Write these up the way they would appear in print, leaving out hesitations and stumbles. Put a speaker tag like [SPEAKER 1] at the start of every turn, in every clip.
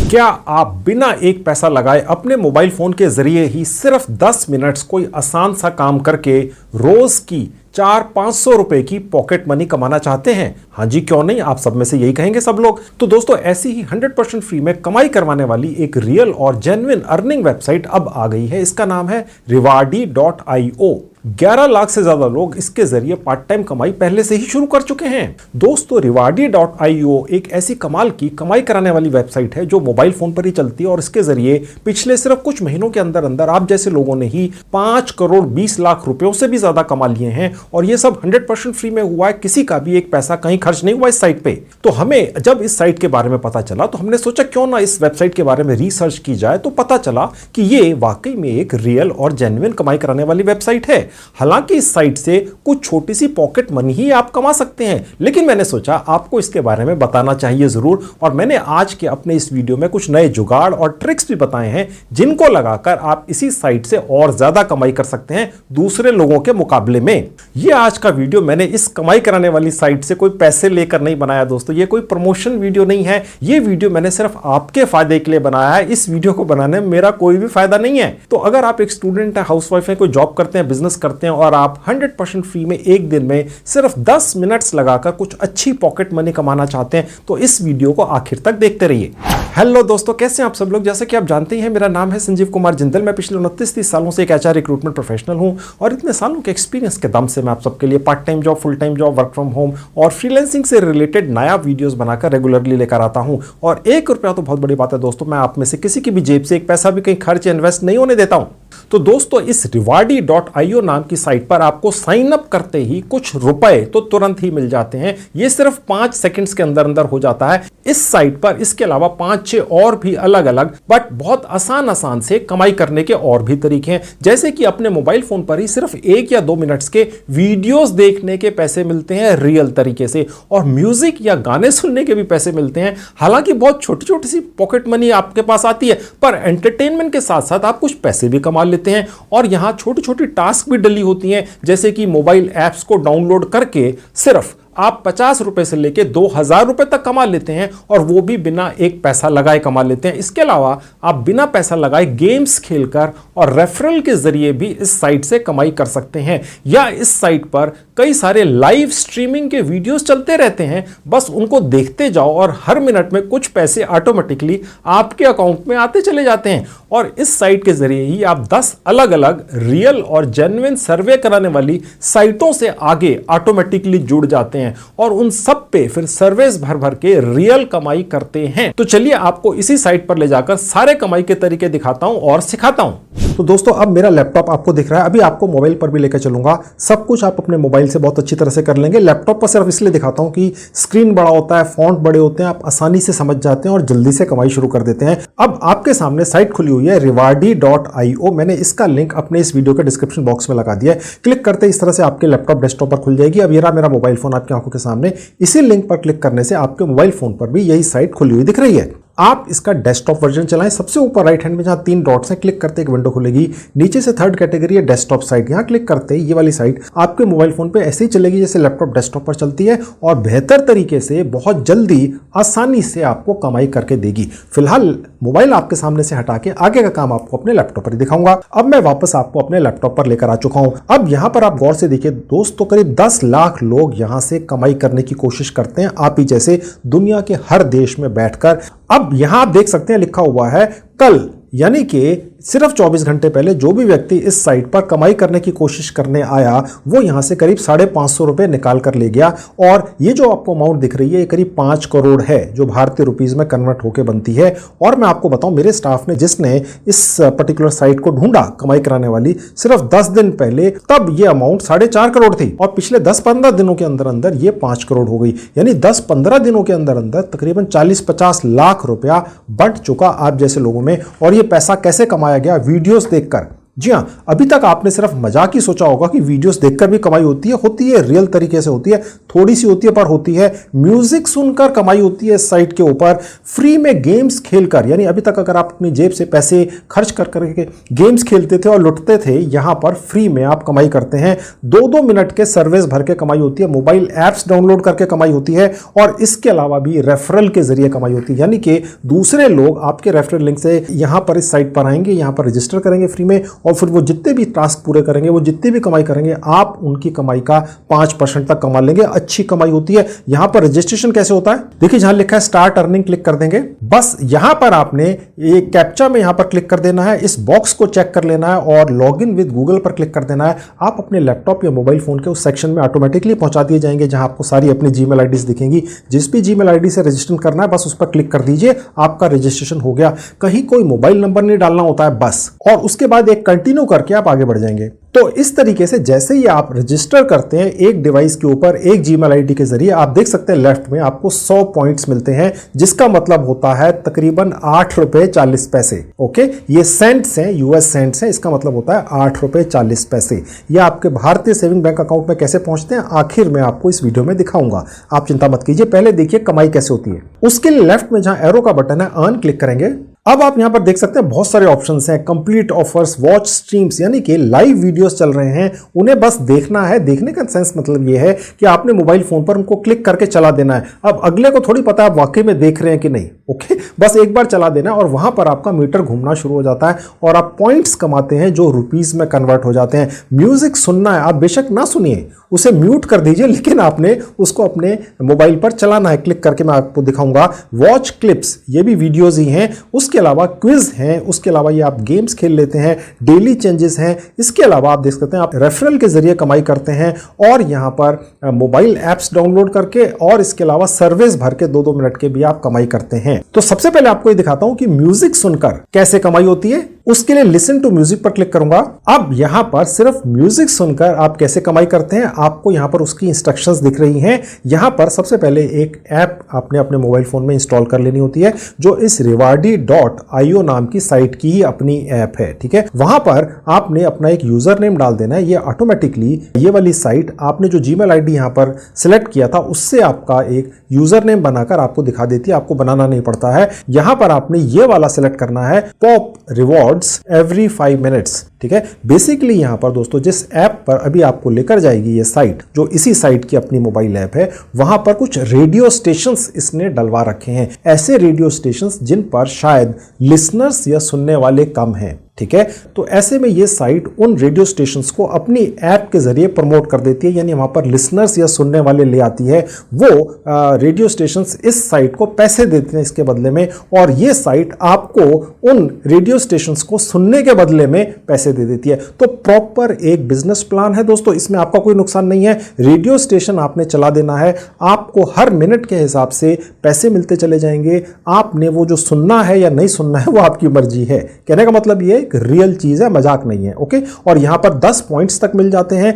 [SPEAKER 1] क्या आप बिना एक पैसा लगाए अपने मोबाइल फोन के जरिए ही सिर्फ 10 मिनट्स कोई आसान सा काम करके रोज की 400-500 रुपए की पॉकेट मनी कमाना चाहते हैं? हाँ जी, क्यों नहीं, आप सब में से यही कहेंगे सब लोग। तो दोस्तों, ऐसी ही 100% फ्री में कमाई करवाने वाली एक रियल और जेन्युइन अर्निंग वेबसाइट अब आ गई है। इसका नाम है Rewardee.io। 11 लाख से ज्यादा लोग इसके जरिए पार्ट टाइम कमाई पहले से ही शुरू कर चुके हैं। दोस्तों, Rewardee.io एक ऐसी कमाल की कमाई कराने वाली वेबसाइट है जो मोबाइल फोन पर ही चलती है और इसके जरिए पिछले सिर्फ कुछ महीनों के अंदर अंदर आप जैसे लोगों ने ही 5 करोड़ 20 लाख रुपयों से भी ज्यादा कमा लिए हैं। और ये सब 100% फ्री में हुआ है, किसी का भी एक पैसा कहीं खर्च नहीं हुआ इस साइट पे। तो हमें जब इस साइट के बारे में पता चला तो हमने सोचा क्यों ना इस वेबसाइट के बारे में रिसर्च की जाए। तो पता चला कि ये वाकई में एक रियल और जेन्युइन कमाई कराने वाली वेबसाइट है। हालांकि इस साइट से कुछ छोटी सी पॉकेट मनी ही आप कमा सकते हैं, लेकिन मैंने सोचा आपको इसके बारे में बताना चाहिए जरूर। और मैंने आज के अपने इस वीडियो में कुछ नए जुगाड़ और ट्रिक्स भी बताए हैं जिनको लगाकर आप इसी साइट से और ज्यादा कमाई कर सकते हैं दूसरे लोगों के मुकाबले में। ये आज का वीडियो मैंने इस कमाई कराने वाली साइट से कोई पैसे लेकर नहीं बनाया दोस्तों, ये कोई प्रमोशन वीडियो नहीं है। ये वीडियो मैंने सिर्फ आपके फायदे के लिए बनाया है। इस वीडियो को बनाने में मेरा कोई भी फायदा नहीं है। तो अगर आप एक स्टूडेंट है, हाउसवाइफ है, कोई जॉब करते हैं, बिजनेस करते हैं और आप 100% फ्री में एक दिन में सिर्फ 10 मिनट्स लगाकर कुछ अच्छी पॉकेट मनी कमाना चाहते हैं तो इस वीडियो को आखिर तक देखते रहिए। हेलो दोस्तों, कैसे हैं आप सब लोग? जैसे कि आप जानते ही हैं, मेरा नाम है संजीव कुमार जिंदल। मैं पिछले 29-30 सालों से एक एचआर रिक्रूटमेंट प्रोफेशनल हूं और इतने सालों के एक्सपीरियंस के दम से मैं आप सबके लिए part time job, full time job, work from home और फ्रीलांसिंग से रिलेटेड नया वीडियोस बनाकर रेगुलरली लेकर आता हूं। और 1 रुपया तो बहुत बड़ी बात है दोस्तों, मैं आप में से किसी की भी जेब से एक पैसा भी कहीं खर्च इन्वेस्ट नहीं होने देता हूं। तो दोस्तों, इस Rewardee.io नाम की साइट पर आपको साइन अप करते ही कुछ रुपए तो तुरंत ही मिल जाते हैं। ये सिर्फ 5 सेकंड्स के अंदर अंदर हो जाता है। इस साइट पर इसके अलावा 5-6 और भी अलग अलग बट बहुत आसान से कमाई करने के और भी तरीके हैं। जैसे कि अपने मोबाइल फोन पर ही सिर्फ 1 या 2 मिनट्स के वीडियोस देखने के पैसे मिलते हैं रियल तरीके से, और म्यूजिक या गाने सुनने के भी पैसे मिलते हैं। हालांकि बहुत छोटी छोटी सी पॉकेट मनी आपके पास आती है, पर एंटरटेनमेंट के साथ साथ आप कुछ पैसे भी कमा लेते हैं। और यहां छोटी छोटी टास्क भी डली होती हैं, जैसे कि मोबाइल ऐप्स को डाउनलोड करके सिर्फ आप 50 रुपए से लेके 2000 रुपए तक कमा लेते हैं, और वो भी बिना एक पैसा लगाए कमा लेते हैं। इसके अलावा आप बिना पैसा लगाए गेम्स खेलकर और रेफरल के जरिए भी इस साइट से कमाई कर सकते हैं। या इस साइट पर कई सारे लाइव स्ट्रीमिंग के वीडियोस चलते रहते हैं, बस उनको देखते जाओ और हर मिनट में कुछ पैसे ऑटोमेटिकली आपके अकाउंट में आते चले जाते हैं। और इस साइट के जरिए ही आप 10 अलग अलग रियल और जेन्युइन सर्वे कराने वाली साइटों से आगे ऑटोमेटिकली जुड़ जाते हैं और उन सब पे फिर सर्विस भर भर के रियल कमाई करते हैं। तो चलिए आपको इसी साइट पर ले जाकर सारे कमाई के तरीके दिखाता हूं और सिखाता हूं। तो दोस्तों, अब मेरा लैपटॉप आपको दिख रहा है, अभी आपको मोबाइल पर भी लेकर चलूंगा। सब कुछ आप अपने मोबाइल से बहुत अच्छी तरह से कर लेंगे। लैपटॉप पर सिर्फ इसलिए दिखाता हूं कि स्क्रीन बड़ा होता है, फॉन्ट बड़े होते हैं, आप आसानी से समझ जाते हैं और जल्दी से कमाई शुरू कर देते हैं। अब आपके सामने साइट खुली हुई है Rewardee.io। मैंने इसका लिंक अपने इस वीडियो के डिस्क्रिप्शन बॉक्स में लगा दिया है। क्लिक करते इस तरह से आपके लैपटॉप डेस्कटॉप पर खुल जाएगी। अब ये रहा मेरा मोबाइल फोन आपकी आंखों के सामने। इसी लिंक पर क्लिक करने से आपके मोबाइल फोन पर भी यही साइट खुली हुई दिख रही है। आप इसका डेस्कटॉप वर्जन चलाएं। सबसे ऊपर राइट हैंड में जहां 3 डॉट्स हैं, क्लिक करते एक विंडो खुलेगी। नीचे से 3rd कैटेगरी है डेस्कटॉप साइट। यहां क्लिक करते ही ये वाली साइट आपके मोबाइल फोन पे ऐसे ही चलेगी जैसे लैपटॉप डेस्कटॉप पर चलती है, और बेहतर तरीके से बहुत जल्दी आसानी से आपको कमाई करके देगी। फिलहाल मोबाइल आपके सामने से हटा के आगे का काम आपको अपने लैपटॉप पर ही दिखाऊंगा। अब मैं वापस आपको अपने लैपटॉप पर लेकर आ चुका हूं। अब यहां पर आप गौर से देखिए दोस्तों, करीब 10 लाख लोग यहां से कमाई करने की कोशिश करते हैं, आप ही जैसे दुनिया के हर देश में बैठकर। अब यहां आप देख सकते हैं लिखा हुआ है कल, यानी कि सिर्फ 24 घंटे पहले जो भी व्यक्ति इस साइट पर कमाई करने की कोशिश करने आया वो यहां से करीब 550 रुपए निकाल कर ले गया। और ये जो आपको अमाउंट दिख रही है ये करीब 5 करोड़ है, जो भारतीय रुपीस में कन्वर्ट होकर बनती है। और मैं आपको बताऊं, मेरे स्टाफ ने जिसने इस पर्टिकुलर साइट को ढूंढा कमाई कराने वाली सिर्फ 10 दिन पहले, तब ये अमाउंट 4.5 करोड़ थी और पिछले 10-15 दिनों के अंदर अंदर ये 5 करोड़ हो गई। यानी 10-15 दिनों के अंदर अंदर तकरीबन 40-50 लाख रुपया बंट चुका आप जैसे लोगों में। और ये पैसा कैसे कमाया गया? वीडियोस देखकर। जी हाँ, अभी तक आपने सिर्फ मजाक ही सोचा होगा कि वीडियोस देखकर भी कमाई होती है रियल तरीके से होती है, थोड़ी सी होती है पर होती है। म्यूजिक सुनकर कमाई होती है इस साइट के ऊपर, फ्री में गेम्स खेलकर, यानी अभी तक अगर आप अपनी जेब से पैसे खर्च कर करके गेम्स खेलते थे और लुटते थे, यहां पर फ्री में आप कमाई करते हैं। 2-2 मिनट के सर्विस भर के कमाई होती है, मोबाइल ऐप्स डाउनलोड करके कमाई होती है, और इसके अलावा भी रेफरल के जरिए कमाई होती है, यानी कि दूसरे लोग आपके रेफरल लिंक से यहां पर इस साइट पर आएंगे, यहां पर रजिस्टर करेंगे फ्री में, और फिर वो जितने भी टास्क पूरे करेंगे, वो जितनी भी कमाई करेंगे, आप उनकी कमाई का 5% तक कमा लेंगे। अच्छी कमाई होती है। यहां पर रजिस्ट्रेशन कैसे होता है, देखिए जहां लिखा है स्टार्ट अर्निंग क्लिक कर देंगे। बस यहां पर आपने ये कैप्चा में यहां पर क्लिक कर देना है, इस बॉक्स को चेक कर लेना है और लॉगिन विद गूगल पर क्लिक कर देना है। आप अपने लैपटॉप या मोबाइल फोन के उस सेक्शन में ऑटोमेटिकली पहुंचा दिए जाएंगे जहां आपको सारी अपनी जीमेल आईडीज दिखेंगी। जिस भी जीमेल आईडी से रजिस्टर करना है बस उस पर क्लिक कर दीजिए, आपका रजिस्ट्रेशन हो गया। कहीं कोई मोबाइल नंबर नहीं डालना होता है बस, और उसके बाद एक कंटिन्यू करके आप आगे बढ़ जाएंगे। तो इस तरीके से जैसे ही आप रजिस्टर करते हैं एक डिवाइस के ऊपर एक जीमेल आईडी के जरिए, आप देख सकते हैं लेफ्ट में आपको 100 पॉइंट्स मिलते हैं, जिसका मतलब होता है तकरीबन 8 रुपए 40 पैसे। ओके, ये सेंट्स हैं, यूएस सेंट्स हैं, इसका मतलब होता है 8 रुपए 40 पैसे। ये आपके भारतीय सेविंग बैंक अकाउंट में कैसे पहुंचते हैं आखिर में आपको इस वीडियो में दिखाऊंगा, आप चिंता मत कीजिए। पहले देखिए कमाई कैसे होती है। उसके लिए लेफ्ट में जहां एरो का बटन है अर्न क्लिक करेंगे। अब आप यहां पर देख सकते हैं बहुत सारे ऑप्शंस हैं, कंप्लीट ऑफर्स, वॉच स्ट्रीम्स, यानी कि लाइव वीडियोस चल रहे हैं, उन्हें बस देखना है। देखने का सेंस मतलब यह है कि आपने मोबाइल फोन पर उनको क्लिक करके चला देना है। अब अगले को थोड़ी पता है आप वाकई में देख रहे हैं कि नहीं। ओके, बस एक बार चला देना और वहां पर आपका मीटर घूमना शुरू हो जाता है और आप पॉइंट्स कमाते हैं जो रुपीस में कन्वर्ट हो जाते हैं। म्यूजिक सुनना है, आप बेशक ना सुनिए, उसे म्यूट कर दीजिए, लेकिन आपने उसको अपने मोबाइल पर चलाना है। क्लिक करके मैं आपको दिखाऊंगा। वॉच क्लिप्स, ये भी वीडियोज ही हैं। उसके अलावा क्विज हैं, उसके अलावा ये आप गेम्स खेल लेते हैं, डेली चेंजेस हैं। इसके अलावा आप देख सकते हैं आप रेफरल के जरिए कमाई करते हैं, और यहां पर मोबाइल ऐप्स डाउनलोड करके, और इसके अलावा सर्विस भर के 2-2 मिनट के भी आप कमाई करते हैं। तो सबसे पहले आपको ये दिखाता हूं कि म्यूजिक सुनकर कैसे कमाई होती है। उसके लिए लिसन टू म्यूजिक पर क्लिक करूंगा। अब यहां पर सिर्फ म्यूजिक सुनकर आप कैसे कमाई करते हैं, आपको यहां पर उसकी इंस्ट्रक्शंस दिख रही हैं। यहां पर सबसे पहले एक ऐप आपने अपने मोबाइल फोन में इंस्टॉल कर लेनी होती है, जो इस rewardy.io नाम की साइट की ही अपनी ऐप है। ठीक है, वहां पर आपने अपना एक यूजर नेम डाल देना है। ये ऑटोमेटिकली ये वाली साइट आपने जो जीमेल आईडी यहां पर सिलेक्ट किया था उससे आपका एक यूजर नेम बनाकर आपको दिखा देती है, आपको बनाना नहीं पड़ता है। यहां पर आपने ये वाला सिलेक्ट करना है, पॉप रिवॉर्ड्स एवरी 5 मिनट्स। ठीक है, बेसिकली यहां पर दोस्तों जिस ऐप पर अभी आपको लेकर जाएगी ये साइट, जो इसी साइट की अपनी मोबाइल ऐप है, वहां पर कुछ रेडियो स्टेशंस इसने डलवा रखे हैं, ऐसे रेडियो स्टेशंस जिन पर शायद लिसनर्स या सुनने वाले कम हैं। ठीक है, तो ऐसे में ये साइट उन रेडियो स्टेशंस को अपनी ऐप के जरिए प्रमोट कर देती है, यानी वहां पर लिसनर्स या सुनने वाले ले आती है। वो रेडियो स्टेशंस इस साइट को पैसे देते हैं इसके बदले में, और ये साइट आपको उन रेडियो स्टेशंस को सुनने के बदले में पैसे दे देती है। तो प्रॉपर एक बिजनेस प्लान है दोस्तों, इसमें आपका कोई नुकसान नहीं है। रेडियो स्टेशन आपने चला देना है, आपको हर मिनट के हिसाब से पैसे मिलते चले जाएंगे। आपने वो जो सुनना है या नहीं सुनना है वो आपकी मर्जी है। कहने का मतलब ये एक रियल चीज है, मजाक नहीं है। ओके, और यहां पर 10 पॉइंट्स तक मिल जाते हैं।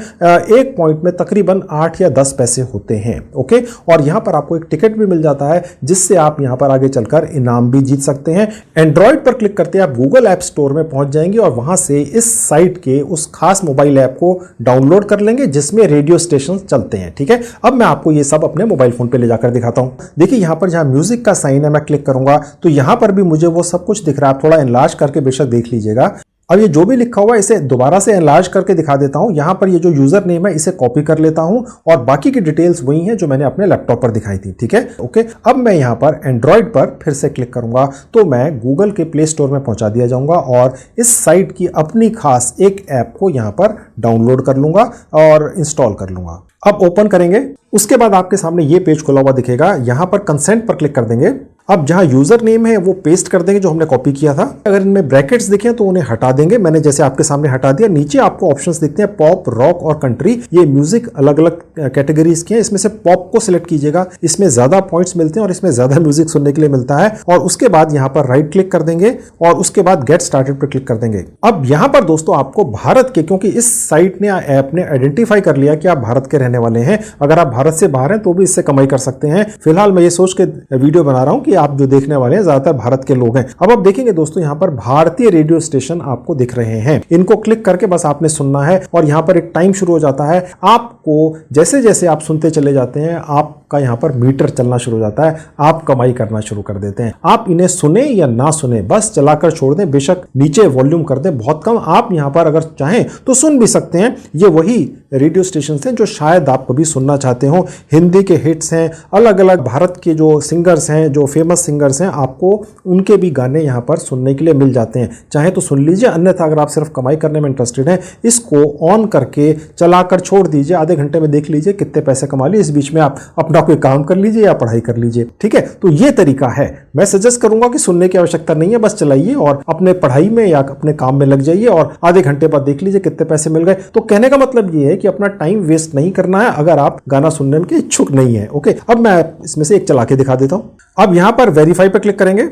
[SPEAKER 1] एक पॉइंट में तकरीबन 8 या 10 पैसे होते हैं। ओके, और यहां पर आपको एक टिकट भी मिल जाता है, जिससे आप यहां पर आगे चलकर इनाम भी जीत सकते हैं। एंड्रॉइड पर क्लिक करते हैं आप गूगल ऐप स्टोर में पहुंच जाएंगे, और वहां से इस साइट के उस खास मोबाइल ऐप को डाउनलोड कर लेंगे जिसमें रेडियो स्टेशन चलते हैं। ठीक है, अब मैं आपको ये सब अपने मोबाइल फोन पे ले जाकर दिखाता हूं। देखिए यहां पर जहां म्यूजिक का साइन है, मैं क्लिक करूंगा तो यहां पर भी मुझे वो सब कुछ दिख रहा है। आप थोड़ा एनलार्ज करके बेशक देख लीजिएगा। अब ये जो भी लिखा हुआ है इसे दोबारा से एनलार्ज करके दिखा देता हूं। यहां पर ये जो यूजर नेम है इसे कॉपी कर लेता हूं, और बाकी की डिटेल्स वही हैं जो मैंने अपने लैपटॉप पर दिखाई थी। ठीक है, ओके, अब मैं यहां पर एंड्रॉइड पर फिर से क्लिक करूंगा तो मैं गूगल के प्ले स्टोर में पहुंचा दिया जाऊंगा, और इस साइट की अपनी खास एक ऐप को यहां पर डाउनलोड कर लूंगा और इंस्टॉल कर लूंगा। अब ओपन करेंगे, उसके बाद आपके सामने ये पेज खुला हुआ दिखेगा। यहां पर कंसेंट पर क्लिक कर देंगे। अब जहां यूजर नेम है वो पेस्ट कर देंगे जो हमने कॉपी किया था। अगर इनमें ब्रैकेट्स दिखे तो उन्हें हटा देंगे, मैंने जैसे आपके सामने हटा दिया। नीचे आपको ऑप्शंस दिखते हैं पॉप, रॉक और कंट्री। ये म्यूजिक अलग अलग कैटेगरीज के हैं, इसमें से पॉप को सिलेक्ट कीजिएगा, इसमें ज्यादा पॉइंट्स मिलते हैं और इसमें ज्यादा म्यूजिक सुनने के लिए मिलता है। और उसके बाद यहाँ पर राइट क्लिक कर देंगे और उसके बाद गेट स्टार्टेड पर क्लिक कर देंगे। अब यहाँ पर दोस्तों आपको भारत के, क्योंकि इस साइट ने ऐप ने आइडेंटिफाई कर लिया कि आप भारत के रहने वाले हैं, अगर आप भारत से बाहर हैं तो भी इससे कमाई कर सकते हैं। फिलहाल मैं ये सोच के वीडियो बना रहा हूं कि आप जो देखने वाले हैं ज्यादातर भारत के लोग हैं। अब आप देखेंगे दोस्तों यहाँ पर भारतीय रेडियो स्टेशन आपको दिख रहे हैं, इनको क्लिक करके बस आपने सुनना है और यहाँ पर एक टाइम शुरू हो जाता है। आपको जैसे जैसे आप सुनते चले जाते हैं आपका यहाँ पर मीटर चलना शुरू हो जाता है, आप कमाई करना शुरू कर देते हैं। आप इन्हें सुने या ना सुने बस चलाकर छोड़ दें, बेशक नीचे वॉल्यूम कर दें बहुत कम, आप यहाँ पर अगर चाहें तो सुन भी सकते हैं। ये वही रेडियो स्टेशन हैं जो शायद आप कभी सुनना चाहते हो। हिंदी के हिट्स हैं, अलग अलग भारत के जो सिंगर्स हैं, जो फेमस सिंगर्स हैं, आपको उनके भी गाने यहाँ पर सुनने के लिए मिल जाते हैं। चाहे तो सुन लीजिए, अन्यथा अगर आप सिर्फ कमाई करने में इंटरेस्टेड हैं इसको ऑन करके चलाकर छोड़ दीजिए, आधे घंटे में देख लीजिए कितने पैसे कमा लिए। इस बीच में आप अपना कोई काम कर लीजिए या पढ़ाई कर लीजिए, ठीक है। तो ये तरीका है। मैं सजेस्ट करूंगा कि सुनने की आवश्यकता नहीं है, बस चलाइए और अपने पढ़ाई में या अपने काम में लग जाइए और आधे घंटे बाद देख लीजिए कितने पैसे मिल गए। तो कहने का मतलब ये है कि अपना टाइम वेस्ट नहीं करना है अगर आप गाना सुनने के इच्छुक नहीं है। ओके, अब मैं इसमें से एक चला के दिखा देता हूं। अब यहां पर वेरीफाई पर क्लिक करेंगे।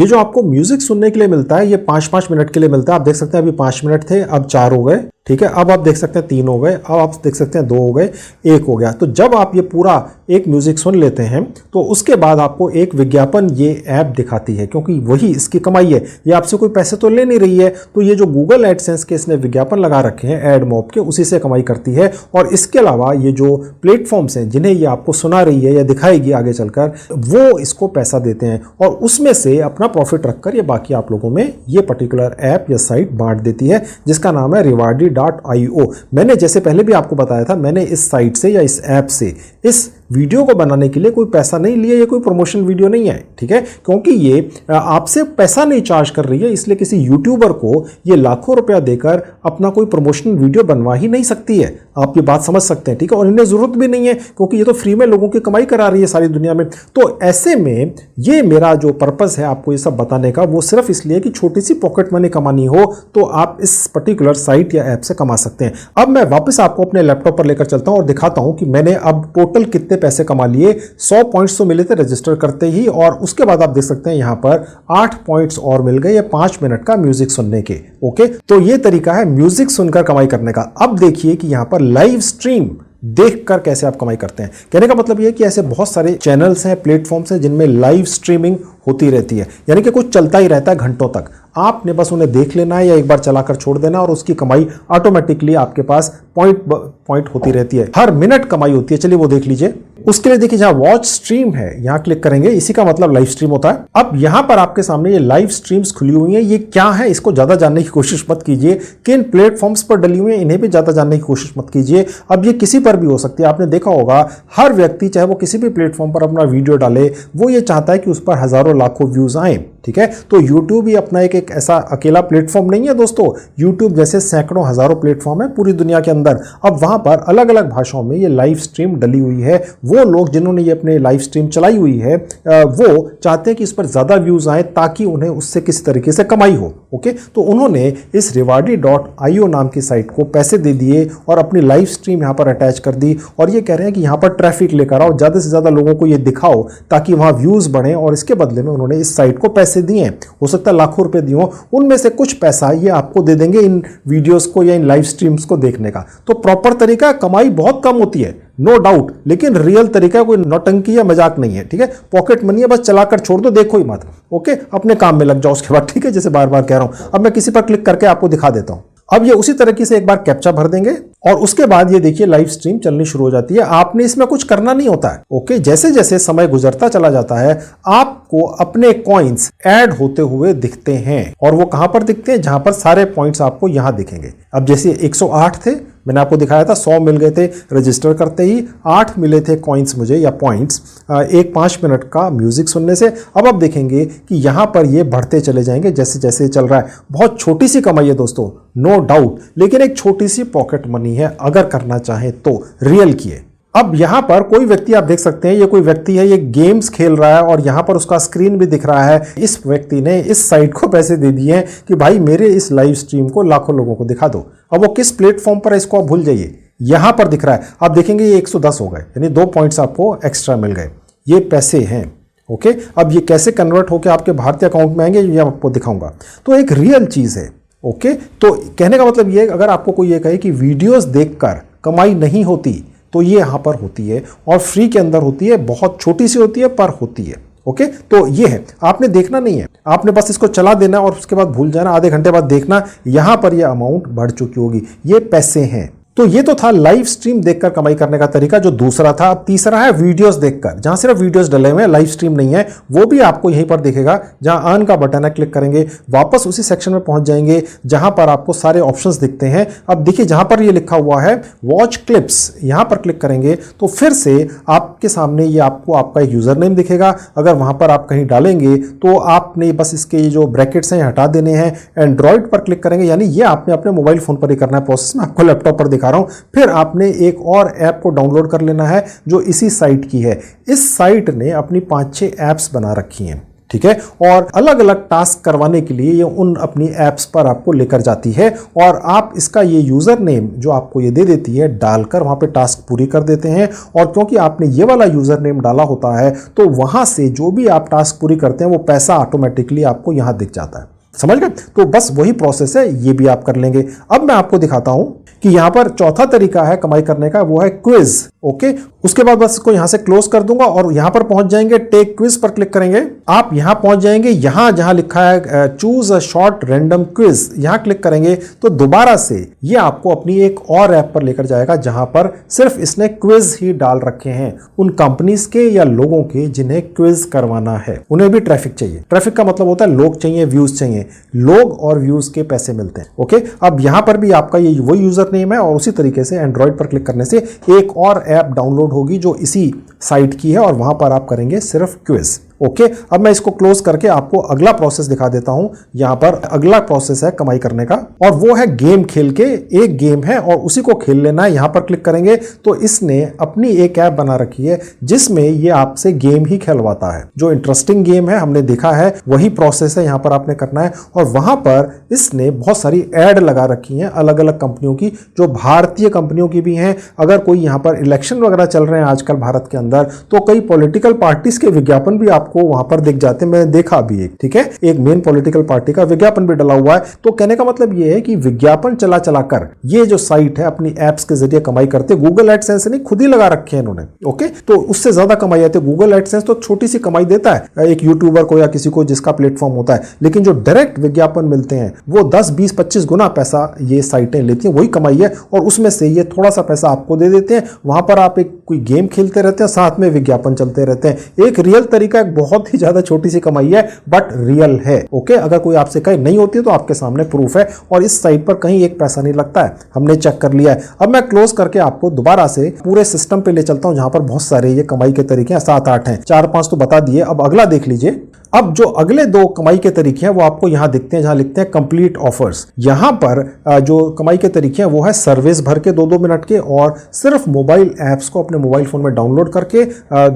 [SPEAKER 1] ये जो आपको म्यूजिक सुनने के लिए मिलता है ये 5-5 मिनट के लिए मिलता है। आप देख सकते हैं अभी 5 मिनट थे, अब 4 हो गए, ठीक है। अब आप देख सकते हैं 3 हो गए, अब आप देख सकते हैं 2 हो गए, 1 हो गया। तो जब आप ये पूरा एक म्यूजिक सुन लेते हैं तो उसके बाद आपको एक विज्ञापन ये ऐप दिखाती है, क्योंकि वही इसकी कमाई है। ये आपसे कोई पैसे तो ले नहीं रही है, तो ये जो गूगल एडसेंस के इसने विज्ञापन लगा रखे हैं एडमॉब के, उसी से कमाई करती है। और इसके अलावा ये जो प्लेटफॉर्म्स हैं जिन्हें ये आपको सुना रही है या दिखाएगी आगे चलकर, वो इसको पैसा देते हैं और उसमें से अपना प्रॉफिट रखकर ये बाकी आप लोगों में ये पर्टिकुलर ऐप या साइट बांट देती है, जिसका नाम है Rewardly.io। मैंने जैसे पहले भी आपको बताया था, मैंने इस साइट से या इस ऐप से इस वीडियो को बनाने के लिए कोई पैसा नहीं लिया, ये कोई प्रमोशन वीडियो नहीं है, ठीक है। क्योंकि ये आपसे पैसा नहीं चार्ज कर रही है, इसलिए किसी यूट्यूबर को ये लाखों रुपया देकर अपना कोई प्रमोशनल वीडियो बनवा ही नहीं सकती है। आप ये बात समझ सकते हैं, ठीक है। और इन्हें जरूरत भी नहीं है क्योंकि ये तो फ्री में लोगों की कमाई करा रही है सारी दुनिया में। तो ऐसे में ये मेरा जो पर्पस है आपको ये सब बताने का, वो सिर्फ इसलिए कि छोटी सी पॉकेट मनी कमानी हो तो आप इस पर्टिकुलर साइट या ऐप से कमा सकते हैं। अब मैं वापस आपको अपने लैपटॉप पर लेकर चलता हूं और दिखाता हूं कि मैंने अब टोटल कितने पैसे कमा लिए। 100 पॉइंट्स तो मिले थे रजिस्टर करते ही, और उसके बाद आप देख सकते हैं यहां पर 8 पॉइंट्स और मिल गए 5 मिनट का म्यूजिक सुनने के। ओके, तो ये तरीका है म्यूजिक सुनकर कमाई करने का। अब देखिए कि यहां पर लाइव स्ट्रीम देखकर कैसे आप कमाई करते हैं। कहने का मतलब ये है कि ऐसे बहुत सारे चैनल्स हैं, प्लेटफॉर्म्स हैं जिनमें लाइव स्ट्रीमिंग होती रहती है, यानी कि कुछ चलता ही रहता है घंटों तक। आपने बस उन्हें देख लेना है या एक बार चलाकर छोड़ देना और उसकी कमाई ऑटोमेटिकली आपके पास पॉइंट होती रहती है, हर मिनट कमाई होती है। चलिए वो देख लीजिए। उसके लिए देखिए जहां वॉच स्ट्रीम है यहां क्लिक करेंगे, इसी का मतलब लाइव स्ट्रीम होता है। अब यहां पर आपके सामने ये लाइव स्ट्रीम्स खुली हुई हैं। ये क्या है इसको ज्यादा जानने की कोशिश मत कीजिए, किन प्लेटफॉर्म्स पर डली हुई है इन्हें भी ज्यादा जानने की कोशिश मत कीजिए। अब ये किसी पर भी हो सकती है। आपने देखा होगा हर व्यक्ति चाहे वो किसी भी प्लेटफॉर्म पर अपना वीडियो डाले, वो ये चाहता है कि उस पर हजारों लाखों व्यूज आए, ठीक है। तो YouTube ही अपना एक ऐसा अकेला प्लेटफॉर्म नहीं है दोस्तों। YouTube जैसे सैकड़ों हजारों प्लेटफॉर्म है पूरी दुनिया के अंदर। अब वहां पर अलग अलग भाषाओं में ये लाइव स्ट्रीम डली हुई है। वो लोग जिन्होंने ये अपने लाइव स्ट्रीम चलाई हुई है वो चाहते हैं कि इस पर ज्यादा व्यूज आए ताकि उन्हें उससे किसी तरीके से कमाई हो। ओके, तो उन्होंने इस Rewardly.io नाम की साइट को पैसे दे दिए और अपनी लाइव स्ट्रीम यहाँ पर अटैच कर दी और ये कह रहे हैं कि यहाँ पर ट्रैफिक लेकर आओ, ज्यादा से ज्यादा लोगों को ये दिखाओ ताकि वहां व्यूज बढ़े, और इसके बदले में उन्होंने इस साइट को पैसे दिए। हो सकता है लाखों रुपए दिए, उनमें से कुछ पैसा ये आपको दे देंगे इन वीडियोस को या इन लाइव स्ट्रीम्स को देखने का। तो प्रॉपर तरीका, कमाई बहुत कम होती है नो डाउट, लेकिन रियल तरीका कोई नौटंकी या मजाक नहीं है, ठीक है। पॉकेट मनी है, बस चलाकर छोड़ दो, देखो ही मत। ओके, अपने काम में लग जाओ उसके बाद, ठीक है। जैसे बार बार कह रहा हूं, अब मैं किसी पर क्लिक करके आपको दिखा देता हूं। अब ये उसी तरीके से एक बार कैप्चा भर देंगे और उसके बाद ये देखिए लाइव स्ट्रीम चलनी शुरू हो जाती है। आपने इसमें कुछ करना नहीं होता है। ओके, जैसे जैसे समय गुजरता चला जाता है आपको अपने कॉइन्स ऐड होते हुए दिखते हैं, और वो कहां पर दिखते हैं, जहां पर सारे पॉइंट्स आपको यहां दिखेंगे। अब जैसे 108 थे, मैंने आपको दिखाया था 100 मिल गए थे रजिस्टर करते ही, 8 मिले थे कॉइन्स मुझे या पॉइंट्स एक 5 मिनट का म्यूजिक सुनने से। अब आप देखेंगे कि यहां पर ये बढ़ते चले जाएंगे जैसे जैसे चल रहा है। बहुत छोटी सी कमाई है दोस्तों, नो डाउट, लेकिन एक छोटी सी पॉकेट मनी है। अगर करना चाहे तो रियल किए। अब यहां पर कोई व्यक्ति आप देख सकते हैं, ये कोई व्यक्ति है, ये गेम्स खेल रहा है और यहां पर उसका स्क्रीन भी दिख रहा है। इस व्यक्ति ने इस साइट को पैसे दे दिए हैं कि भाई मेरे इस लाइव स्ट्रीम को लाखों लोगों को दिखा दो। अब वो किस प्लेटफॉर्म पर है इसको आप भूल जाइए, यहां पर दिख रहा है। आप देखेंगे ये 110 हो गए, यानी 2 पॉइंट्स आपको एक्स्ट्रा मिल गए। ये पैसे हैं। ओके, अब ये कैसे कन्वर्ट होकर आपके भारतीय अकाउंट में आएंगे ये आपको दिखाऊंगा। तो एक रियल चीज है। ओके, तो कहने का मतलब ये, अगर आपको कोई ये कहे कि वीडियोस देखकर कमाई नहीं होती, तो ये यहाँ पर होती है और फ्री के अंदर होती है, बहुत छोटी सी होती है पर होती है। ओके, तो ये है, आपने देखना नहीं है, आपने बस इसको चला देना और उसके बाद भूल जाना, आधे घंटे बाद देखना यहां पर ये अमाउंट बढ़ चुकी होगी। ये पैसे हैं। तो ये तो था लाइव स्ट्रीम देखकर कमाई करने का तरीका, जो दूसरा था। अब तीसरा है वीडियोस देखकर, जहां सिर्फ वीडियोस डले हुए हैं, लाइव स्ट्रीम नहीं है। वो भी आपको यहीं पर दिखेगा, जहां अर्न का बटन है, क्लिक करेंगे, वापस उसी सेक्शन में पहुंच जाएंगे जहां पर आपको सारे ऑप्शंस दिखते हैं। अब देखिए जहां पर ये लिखा हुआ है वॉच क्लिप्स, यहां पर क्लिक करेंगे तो फिर से आपके सामने ये आपको आपका एक यूजर नेम दिखेगा। अगर वहां पर आप कहीं डालेंगे तो आपने बस इसके ये जो ब्रैकेट्स हैं हटा देने हैं। एंड्रॉइड पर क्लिक करेंगे, यानी ये आपने अपने मोबाइल फोन पर ही करना है प्रोसेस, में आपको लैपटॉप पर दिखा रहा हूं। फिर आपने एक और ऐप को डाउनलोड कर लेना है जो इसी साइट की है। इस साइट ने अपनी 5-6 ऐप्स बना रखी हैं, ठीक है, और अलग अलग टास्क करवाने के लिए ये उन अपनी ऐप्स पर आपको लेकर जाती है और आप इसका ये यूजर नेम जो आपको ये दे देती है डालकर वहां पे टास्क पूरी कर देते हैं। और क्योंकि आपने ये वाला यूजर नेम डाला होता है तो वहां से जो भी आप टास्क पूरी करते हैं वो पैसा ऑटोमेटिकली आपको यहां दिख जाता है। समझ गए? तो बस वही प्रोसेस है, ये भी आप कर लेंगे। अब मैं आपको दिखाता हूं कि यहां पर चौथा तरीका है कमाई करने का, वो है क्विज। ओके, उसके बाद बस इसको यहां से क्लोज कर दूंगा और यहां पर पहुंच जाएंगे, टेक क्विज पर क्लिक करेंगे। आप यहां पहुंच जाएंगे, यहां जहां लिखा है choose a short random quiz, यहां क्लिक करेंगे तो दोबारा से ये आपको अपनी एक और ऐप पर लेकर जाएगा जहां पर सिर्फ इसने क्विज ही डाल रखे हैं, उन कंपनीज के या लोगों के जिन्हें क्विज करवाना है। उन्हें भी ट्रैफिक चाहिए। ट्रैफिक का मतलब होता है लोग चाहिए, व्यूज चाहिए, लोग और व्यूज के पैसे मिलते हैं। ओके, अब यहां पर भी आपका ये वो यूजर नेम है और उसी तरीके से एंड्रॉइड पर क्लिक करने से एक और ऐप डाउनलोड होगी जो इसी साइट की है और वहां पर आप करेंगे सिर्फ क्विज। ओके, अब मैं इसको क्लोज करके आपको अगला प्रोसेस दिखा देता हूं। यहां पर अगला प्रोसेस है कमाई करने का और वो है गेम खेल के। एक गेम है और उसी को खेल लेना है। यहां पर क्लिक करेंगे तो इसने अपनी एक ऐप बना रखी है जिसमें ये आपसे गेम ही खेलवाता है। जो इंटरेस्टिंग गेम है हमने देखा है वही प्रोसेस है यहां पर आपने करना है। और वहां पर इसने बहुत सारी ऐड लगा रखी हैं अलग अलग कंपनियों की, जो भारतीय कंपनियों की भी हैं। अगर कोई यहां पर इलेक्शन वगैरह चल रहे हैं आजकल भारत के अंदर तो कई पॉलिटिकल पार्टीज के विज्ञापन भी आपको वहां पर दिख जाते हैं। मैंने देखा भी एक, ठीक है, एक मेन पॉलिटिकल पार्टी का विज्ञापन भी डला हुआ है। तो कहने का मतलब ये है कि विज्ञापन चला चला कर ये जो साइट है अपनी एप्स के जरिए कमाई करते। गूगल एडसेंस नहीं, खुद ही लगा रखे हैं इन्होंने। ओके, तो उससे ज्यादा कमाई आती है। गूगल एडसेंस तो छोटी सी कमाई देता है एक यूट्यूबर को या किसी को जिसका प्लेटफॉर्म होता है, लेकिन जो डायरेक्ट विज्ञापन मिलते हैं वो 10, 20, 25 गुना पैसा ये साइटें लेती हैं। वही कमाई है और उसमें से ये थोड़ा सा पैसा आपको दे देते हैं। वहां पर आप एक कोई गेम खेलते रहते हैं, साथ में विज्ञापन चलते रहते हैं। एक रियल तरीका, एक बहुत ही ज्यादा छोटी सी कमाई है बट रियल है। ओके, अगर कोई आपसे कहे नहीं होती है तो आपके सामने प्रूफ है और इस साइट पर कहीं एक पैसा नहीं लगता है, हमने चेक कर लिया है। अब मैं क्लोज करके आपको दोबारा से पूरे सिस्टम पे ले चलता हूं जहां पर बहुत सारे ये कमाई के तरीके हैं, 7-8 हैं, 4-5 तो बता दिए। अब अगला देख लीजिए। अब जो अगले 2 कमाई के तरीके हैं वो आपको यहां दिखते हैं, जहां लिखते हैं कंप्लीट ऑफर्स। यहां पर जो कमाई के तरीके हैं वो है सर्विस भर के 2-2 मिनट के और सिर्फ मोबाइल ऐप्स को अपने मोबाइल फोन में डाउनलोड करके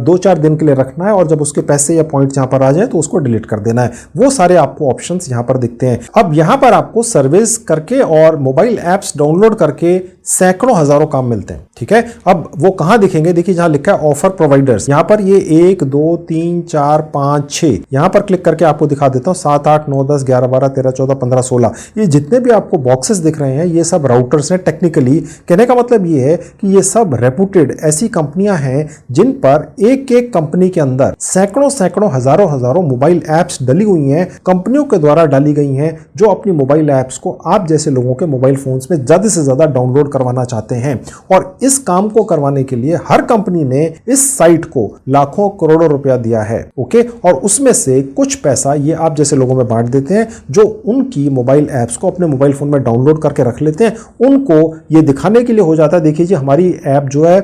[SPEAKER 1] 2-4 दिन के लिए रखना है और जब उसके पैसे या पॉइंट जहां पर आ जाए तो उसको डिलीट कर देना है। वो सारे आपको ऑप्शंस यहां पर दिखते हैं। अब यहां पर आपको सर्विस करके और मोबाइल ऐप्स डाउनलोड करके सैकड़ों हजारों काम मिलते हैं, ठीक है। अब वो कहां दिखेंगे, देखिए जहां लिखा है ऑफर प्रोवाइडर्स, यहां पर ये 1, 2, 3, 4, 5, 6 यहां पर क्लिक करके आपको दिखा देता हूं। 7, 8, 9, 10, 11, 12, 13, 14, 15, 16 ये जितने भी आपको बॉक्सेस दिख रहे हैं ये सब राउटर्स हैं। टेक्निकली कहने का मतलब ये है कि ये सब रेपुटेड ऐसी कंपनियां हैं जिन पर एक एक कंपनी के अंदर सैकड़ों हजारों मोबाइल ऐप्स डली हुई हैं, कंपनियों के द्वारा डाली गई हैं, जो अपनी मोबाइल ऐप्स को आप जैसे लोगों के मोबाइल फोन्स में ज्यादा से ज्यादा डाउनलोड करवाना चाहते हैं। और इस काम को करवाने के लिए हर कंपनी ने इस साइट को लाखों करोड़ों रुपया दिया है। ओके, और उसमें से कुछ पैसा ये आप जैसे लोगों में बांट देते हैं जो उनकी मोबाइल ऐप्स को अपने मोबाइल फोन में डाउनलोड करके रख लेते हैं। उनको ये दिखाने के लिए हो जाता है, देखिए जी हमारी ऐप जो है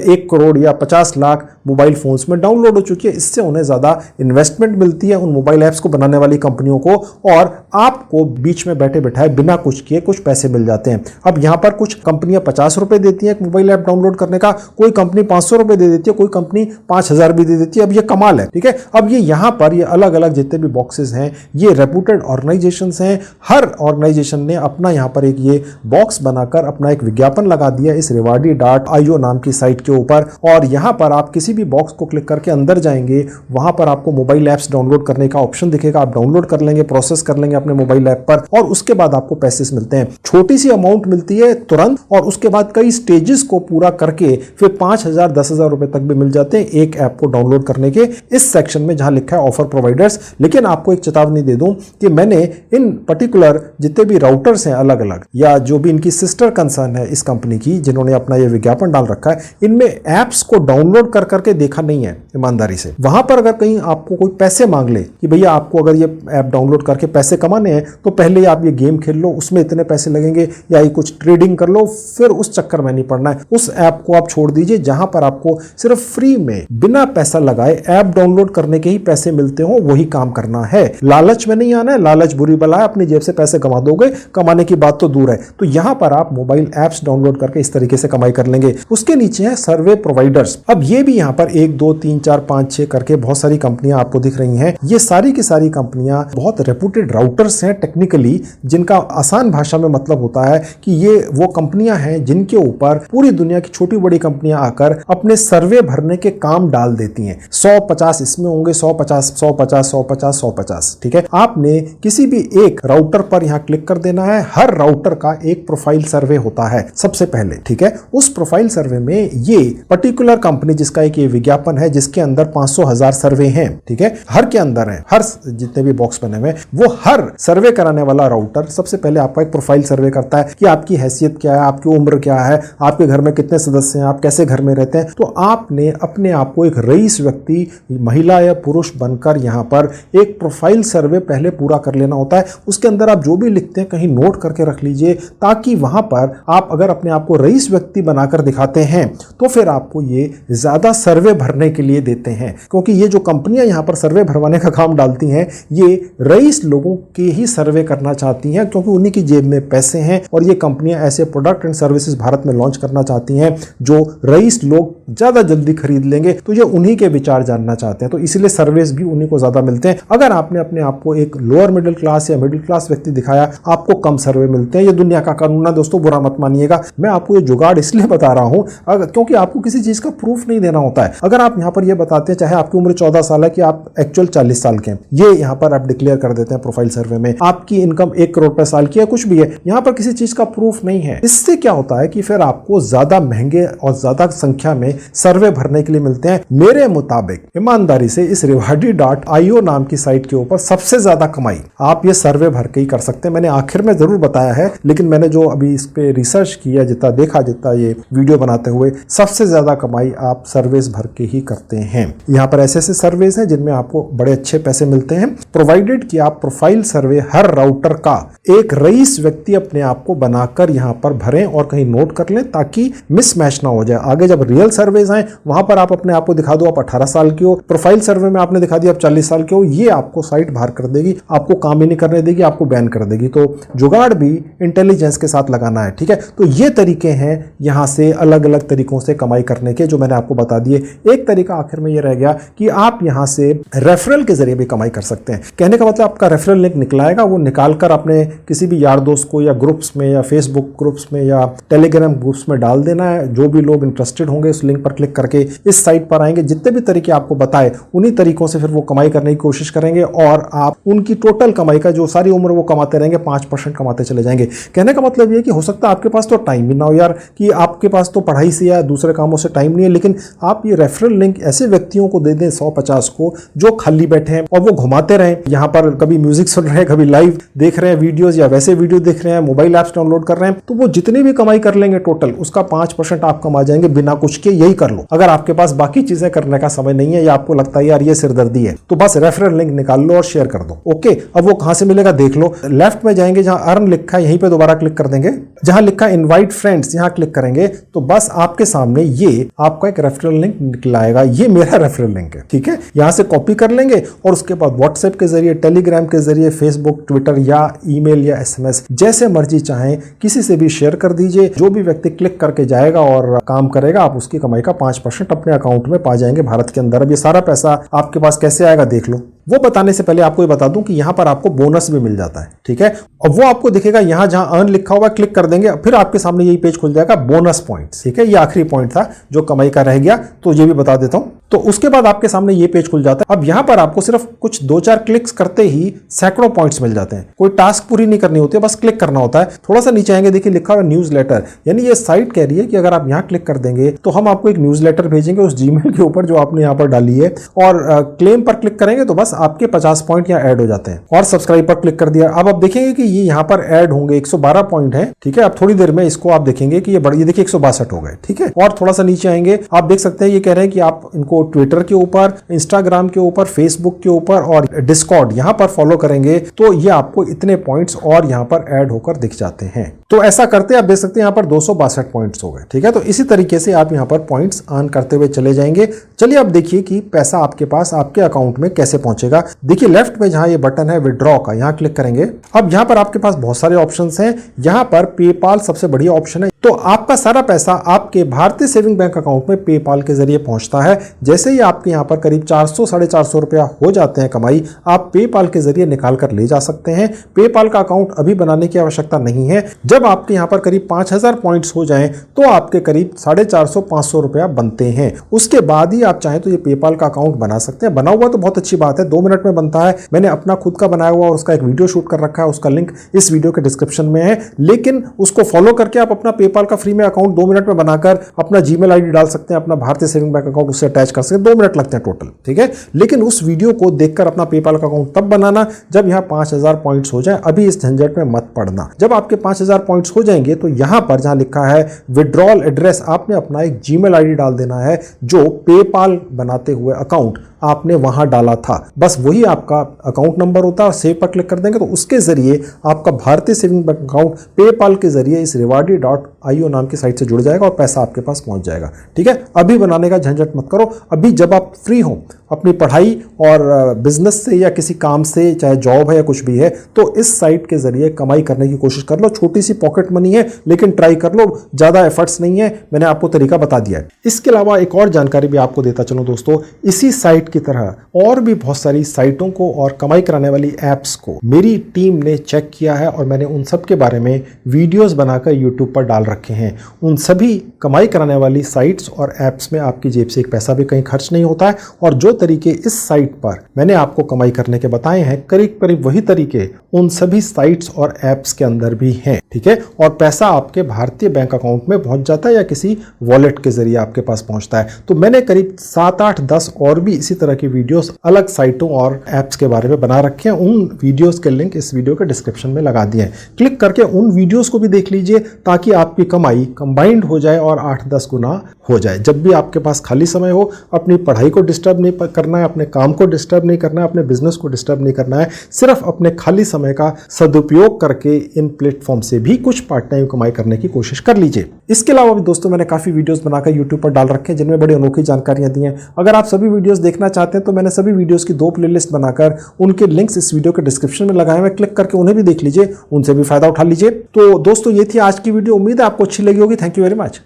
[SPEAKER 1] 1 करोड़ या 50 लाख मोबाइल फोन्स में डाउनलोड हो चुकी है। इससे उन्हें ज्यादा इन्वेस्टमेंट मिलती है उन मोबाइल ऐप्स को बनाने वाली कंपनियों को और आपको बीच में बैठे बैठाए बिना कुछ किए कुछ पैसे मिल जाते हैं। अब यहां पर कुछ कंपनियां 50 रुपए देती हैं एक मोबाइल ऐप डाउनलोड करने का, कोई कंपनी 500 रुपए दे देती है, कोई कंपनी 5000 भी दे देती है। अब ये कमाल है, ठीक है। अब ये यहां पर ये अलग अलग जितने भी बॉक्सेस हैं ये रेपुटेड ऑर्गेनाइजेशंस हैं। हर ऑर्गेनाइजेशन ने अपना यहां पर एक ये बॉक्स बनाकर अपना एक विज्ञापन लगा दिया इस rewardee.io नाम की साइट के ऊपर। और यहां पर आप किसी भी बॉक्स को क्लिक करके अंदर जाएंगे, वहां पर आपको मोबाइल ऐप्स डाउनलोड करने का ऑप्शन दिखेगा। आप डाउनलोड कर लेंगे, प्रोसेस कर लेंगे अपने मोबाइल ऐप पर और उसके बाद आपको पैसे मिलते हैं। छोटी सी अमाउंट मिलती है तुरंत और उसके बाद कई स्टेजेस को पूरा करके फिर 5,000 10,000 रुपए तक भी मिल जाते हैं एक ऐप को डाउनलोड करने के इस सेक्शन में जहां लिखा है ऑफर प्रोवाइडर्स। लेकिन आपको एक चेतावनी दे दूं कि मैंने इन पर्टिकुलर जितने भी राउटर्स हैं अलग अलग या जो भी इनकी सिस्टर कंसर्न है इस कंपनी की जिन्होंने अपना ये विज्ञापन डाल रखा है, इनमें एप्स को डाउनलोड कर करके देखा नहीं है ईमानदारी से। वहां पर अगर कहीं आपको कोई पैसे मांग ले कि भैया आपको अगर ये ऐप डाउनलोड करके पैसे कमाने हैं तो पहले ही आप ये गेम खेल लो, उसमें इतने पैसे लगेंगे, या ये कुछ ट्रेडिंग कर लो, फिर उस चक्कर में नहीं पड़ना है। उस ऐप को आप छोड़ दीजिए जहां पर आपको सिर्फ फ्री में बिना पैसा लगाए ऐप डाउनलोड करने के ही पैसे मिलते हो, वही काम करना है। लालच में नहीं आना है, लालच बुरी बला है, अपनी जेब से पैसे कमा दोगे, कमाने की बात तो दूर है। तो यहां पर आप मोबाइल ऐप्स डाउनलोड करके इस तरीके से कमाई कर लेंगे। उसके नीचे है सर्वे प्रोवाइडर्स। अब ये भी यहां पर 1 2 3 4 5 6 करके बहुत सारी कंपनियां आपको दिख रही हैं। ये सारी की सारी कंपनियां बहुत रेपुटेड राउटर्स हैं टेक्निकली, जिनका आसान भाषा में मतलब होता है कि ये वो कंपनियां हैं जिनके ऊपर पूरी दुनिया की छोटी बड़ी कंपनियां आकर अपने सर्वे भरने के काम डाल देती हैं। 150 इसमें होंगे, 150 150 150 150, ठीक है। आपने किसी भी एक राउटर पर यहां क्लिक कर देना है। हर राउटर का एक प्रोफाइल सर्वे होता है सबसे पहले, ठीक है। उस प्रोफाइल सर्वे में ये पर्टिकुलर कंपनी जिसका एक ये विज्ञापन है जिसके अंदर 500,000 सर्वे हैं, ठीक है, हर के अंदर है, हर जितने भी बॉक्स बने हुए वो हर सर्वे कराने वाला राउटर सबसे पहले आपका एक प्रोफाइल सर्वे करता है कि आपकी हैसियत क्या है, आपकी उम्र क्या है, आपके घर में कितने सदस्य हैं, आप कैसे घर में रहते हैं। तो आपने अपने आप को एक रईस व्यक्ति, महिला या पुरुष बनकर यहां पर एक प्रोफाइल सर्वे पहले पूरा कर लेना होता है। उसके अंदर आप जो भी लिखते हैं कहीं नोट करके रख लीजिए, ताकि वहां पर आप अगर अपने आप को रईस व्यक्ति बनाकर दिखाते हैं तो फिर आपको ये ज्यादा सर्वे भरने के लिए देते हैं। क्योंकि ये जो कंपनियां यहां पर सर्वे भरवाने का काम डालती हैं, ये रईस लोगों के ही सर्वे करना चाहती हैं, क्योंकि उन्हीं की जेब में पैसे हैं और ये कंपनियां ऐसे प्रोडक्ट एंड सर्विसेज भारत में लॉन्च करना चाहती हैं जो रईस लोग ज्यादा जल्दी खरीद लेंगे। तो ये उन्हीं के विचार जानना चाहते हैं, तो इसीलिए सर्विस भी उन्हीं को ज्यादा मिलते हैं। अगर आपने अपने आप को एक लोअर मिडिल क्लास या मिडिल क्लास व्यक्ति दिखाया, आपको कम सर्वे मिलते हैं। ये दुनिया का कानून है दोस्तों, बुरा मत मानिएगा। मैं आपको ये जुगाड़ इसलिए बता रहा हूं क्योंकि आपको किसी चीज का प्रूफ नहीं देना होता है। अगर आप यहां पर ये बताते हैं, चाहे आपकी उम्र 14 साल है कि आप एक्चुअल 40 साल के हैं, ये यहां पर आप डिक्लेयर कर देते हैं प्रोफाइल सर्वे में, आपकी इनकम 1 करोड़ रुपए साल की है, कुछ भी है, यहां पर किसी चीज का प्रूफ नहीं है। इससे क्या होता है कि फिर आपको ज्यादा महंगे और ज्यादा संख्या में सर्वे भरने के लिए मिलते हैं। मेरे मुताबिक ईमानदारी से इस rewardie.io नाम की साइट के ऊपर सबसे ज्यादा कमाई आप ये सर्वे भर के ही कर सकते हैं। मैंने आखिर में जरूर बताया है, लेकिन मैंने जो अभी इस पे रिसर्च किया, जितना देखा, जितना ये वीडियो बनाते हुए, सबसे ज्यादा कमाई आप सर्वेस भर के ही करते हैं। यहाँ पर ऐसे ऐसे सर्वेस हैं जिनमें आपको बड़े अच्छे पैसे मिलते हैं, प्रोवाइडेड कि आप प्रोफाइल सर्वे हर राउटर का एक रईस व्यक्ति अपने आप को बनाकर यहाँ पर भरें और कहीं नोट कर लें, ताकि मिसमैच ना हो जाए। आगे जब रियल सर्वेज आए वहां पर आप अपने आप को दिखा दो आप 18 साल के हो, प्रोफाइल सर्वे में आपने दिखा दिया आप 40 साल के हो, ये आपको साइट बाहर कर देगी, आपको काम ही नहीं करने देगी, आपको बैन कर देगी। तो जुगाड़ भी इंटेलिजेंस के साथ लगाना है, ठीक है। तो ये तरीके हैं यहां से अलग अलग तरीकों से कमाई करने के, जो मैंने आपको बता दिए। एक तरीका आखिर में ये रह गया कि आप यहां से रेफरल के जरिए भी कमाई कर सकते हैं। कहने का मतलब आपका रेफरल लिंक निकलाएगा, वो निकालकर अपने किसी भी यार दोस्त को या ग्रुप्स में या फेसबुक ग्रुप्स में या टेलीग्राम ग्रुप्स में डाल देना है। जो भी लोग इंटरेस्टेड होंगे उस लिंक पर क्लिक करके इस साइट पर आएंगे, जितने भी तरीके आपको बताए उन्हीं तरीकों से फिर वो कमाई करने की कोशिश करेंगे और आप उनकी टोटल कमाई का जो सारी उम्र वो कमाते रहेंगे 5% कमाते चले जाएंगे। कहने का मतलब ये कि हो सकता है आपके पास तो टाइम ही ना हो यार, कि आपके पास तो पढ़ाई से या दूसरे कामों से टाइम नहीं है, लेकिन आप ये रेफरल लिंक ऐसे व्यक्तियों को दे दें 150 को जो खाली बैठे हैं और वो घुमाते रहें, यहाँ पर कभी म्यूजिक सुन रहे हैं, कभी लाइव देख रहे हैं वीडियोज या वैसे वीडियो देख रहे हैं, मोबाइल ऐप्स डाउनलोड कर रहे हैं, तो वो जितनी भी कमाई कर लेंगे टोटल उसका 5% आप कमा जाएंगे बिना कुछ के। यही कर लो। अगर आपके पास बाकी चीजें करने का समय नहीं है या आपको लगता है यार ये सिरदर्दी है, तो बस रेफरल लिंक निकाल लो और शेयर कर दो। ओके, अब वो कहां से मिलेगा देख लो। लेफ्ट में जाएंगे, जहां अर्न लिखा है यहीं पे दोबारा क्लिक कर देंगे, जहां लिखा है इनवाइट फ्रेंड्स यहां क्लिक करेंगे तो बस आपके सामने ये आपका एक रेफरल लिंक निकल आएगा। ये मेरा रेफरल लिंक है, ठीक है। यहां से कॉपी कर लेंगे और उसके बाद व्हाट्सएप के जरिए, टेलीग्राम के जरिए, फेसबुक, ट्विटर या ईमेल या SMS जैसे मर्जी चाहें किसी से भी शेयर कर दीजिए। जो भी व्यक्ति क्लिक करके जाएगा और काम करेगा, आप उसकी कमाई का 5% अपने अकाउंट में पा जाएंगे भारत के अंदर। अब ये सारा पैसा आपके पास कैसे आएगा देख लो। वो बताने से पहले आपको ये बता दूं कि यहां पर आपको बोनस भी मिल जाता है, ठीक है। और वो आपको दिखेगा यहां जहां अर्न लिखा हुआ, क्लिक कर देंगे फिर आपके सामने यही पेज खुल जाएगा, बोनस पॉइंट्स, ठीक है। ये आखिरी पॉइंट था जो कमाई का रह गया, तो ये भी बता देता हूं। तो उसके बाद आपके सामने ये पेज खुल जाता है। अब यहां पर आपको सिर्फ कुछ 2-4 क्लिक्स करते ही सैकड़ों पॉइंट्स मिल जाते हैं। कोई टास्क पूरी नहीं करनी होती है, बस क्लिक करना होता है। थोड़ा सा नीचे आएंगे, देखिए लिखा हुआ न्यूज़लेटर, यानी ये साइट कह रही है कि अगर आप यहां क्लिक कर देंगे तो हम आपको एक न्यूज़लेटर भेजेंगे उस जीमेल के ऊपर जो आपने यहां पर डाली है, और क्लेम पर क्लिक करेंगे तो बस आपके 50 पॉइंट यहां ऐड हो जाते हैं। और सब्सक्राइब पर क्लिक कर दिया। अब आप देखेंगे कि ये यहां पर ऐड होंगे, 112 पॉइंट है, ठीक है। अब थोड़ी देर में इसको आप देखेंगे कि ये बढ़िए, देखिए 162 हो गए, ठीक है। और थोड़ा सा नीचे आएंगे, आप देख सकते हैं ये कह रहे हैं कि आप इनको ट्विटर के ऊपर, इंस्टाग्राम के ऊपर, फेसबुक के ऊपर और डिस्कॉर्ड यहां पर फॉलो करेंगे तो ये आपको इतने पॉइंट्स और यहां पर ऐड होकर दिख जाते हैं। तो ऐसा करते आप देख सकते हैं यहां पर 262 पॉइंट्स हो गए, ठीक है। तो इसी तरीके से आप यहां पर पॉइंट्स अर्न करते हुए चले जाएंगे। चलिए अब देखिए कि पैसा आपके पास, आपके अकाउंट में कैसे पहुंचेगा। देखिए लेफ्ट में जहां ये बटन है विड्रॉ का, यहां क्लिक करेंगे। अब यहां पर आपके पास बहुत सारे ऑप्शंस हैं। यहां पर पेपाल सबसे बढ़िया ऑप्शन है। तो आपका सारा पैसा आपके भारतीय सेविंग बैंक अकाउंट में पेपाल के जरिए पहुंचता है। जैसे ही आपके यहां पर करीब 400-450 रुपया हो जाते हैं कमाई, आप पेपाल के जरिए निकाल कर ले जा सकते हैं। पेपाल का अकाउंट अभी बनाने की आवश्यकता नहीं है। जब आपके यहां पर करीब 5000 पॉइंट्स हो जाएं तो आपके करीब 450-500 रुपया बनते हैं। उसके बाद ही आप चाहें तो ये पेपाल का अकाउंट बना सकते हैं। बना हुआ तो बहुत अच्छी बात है, 2 मिनट में बनता है। मैंने अपना खुद का बनाया हुआ और उसका एक वीडियो शूट कर रखा है, उसका लिंक इस वीडियो के डिस्क्रिप्शन में है। लेकिन उसको फॉलो करके आप अपना पेपाल का फ्री में अकाउंट 2 मिनट में बनाकर अपना जीमेल आईडी डाल सकते हैं, अपना भारतीय सेविंग बैंक अकाउंट उससे अटैच कर सकते हैं। 2 मिनट लगते हैं टोटल, ठीक है। लेकिन उस वीडियो को देखकर अपना पेपाल का अकाउंट तब बनाना जब यहां 5000 पॉइंट्स हो जाए। अभी इस झंझट में मत पड़ना। जब आपके 5000 पॉइंट्स हो जाएंगे तो यहां पर जहां लिखा है विड्रॉल एड्रेस, आपने अपना एक जीमेल आईडी डाल देना है जो पेपाल बनाते हुए अकाउंट आपने वहां डाला था। बस वही आपका अकाउंट नंबर होता है और सेव पर क्लिक कर देंगे तो उसके जरिए आपका भारतीय सेविंग बैंक अकाउंट पेपाल के जरिए इस rewardly.io नाम की साइट से जुड़ जाएगा और पैसा आपके पास पहुंच जाएगा, ठीक है। अभी बनाने का झंझट मत करो। अभी जब आप फ्री हो अपनी पढ़ाई और बिजनेस से या किसी काम से, चाहे जॉब है या कुछ भी है, तो इस साइट के जरिए कमाई करने की कोशिश कर लो। छोटी सी पॉकेट मनी है लेकिन ट्राई कर लो, ज्यादा एफर्ट्स नहीं है। मैंने आपको तरीका बता दिया है। इसके अलावा एक और जानकारी भी आपको देता चलूं दोस्तों, इसी साइट की तरह और भी बहुत सारी साइटों को और कमाई कराने वाली एप्स को मेरी टीम ने चेक किया है और मैंने उन सब के बारे में वीडियोस बनाकर यूट्यूब पर डाल रखे हैं। उन सभी कमाई कराने वाली साइट्स और एप्स में आपकी जेब से एक पैसा भी कहीं खर्च नहीं होता है, और जो तरीके इस साइट पर मैंने आपको कमाई करने के बताए हैं, करीब करीब वही तरीके उन सभी साइट्स और एप्स के अंदर भी हैं, ठीक है। और पैसा आपके भारतीय बैंक अकाउंट में पहुंच जाता है या किसी वॉलेट के जरिए आपके पास पहुंचता है। तो मैंने करीब 7, 8, 10 और भी इसी तरह की वीडियोस अलग साइटों और एप्स के बारे में बना रखे हैं। उन वीडियोस के लिंक इस वीडियो के डिस्क्रिप्शन में लगा दिए हैं। क्लिक करके उन वीडियोस को भी देख लीजिए ताकि आपकी कमाई कंबाइंड हो जाए और 8-10 गुना हो जाए। जब भी आपके पास खाली समय हो, अपनी पढ़ाई को डिस्टर्ब नहीं करना है, अपने काम को डिस्टर्ब नहीं करना है, अपने बिजनेस को डिस्टर्ब नहीं करना है, सिर्फ अपने खाली समय का सदुपयोग करके इन प्लेटफॉर्म से भी कुछ पार्ट टाइम कमाई करने की कोशिश कर लीजिए। इसके अलावा भी दोस्तों मैंने काफी वीडियोस बनाकर यूट्यूब पर डाल रखे हैं जिनमें बड़ी अनोखी जानकारियां दी हैं। अगर आप सभी वीडियोस देखना चाहते हैं तो मैंने सभी वीडियोस की 2 प्लेलिस्ट बनाकर उनके लिंक्स इस वीडियो के डिस्क्रिप्शन में लगाए हैं। क्लिक करके उन्हें भी देख लीजिए, उनसे भी फायदा उठा लीजिए। तो दोस्तों ये थी आज की वीडियो। उम्मीद है आपको अच्छी लगी होगी। Thank you very much.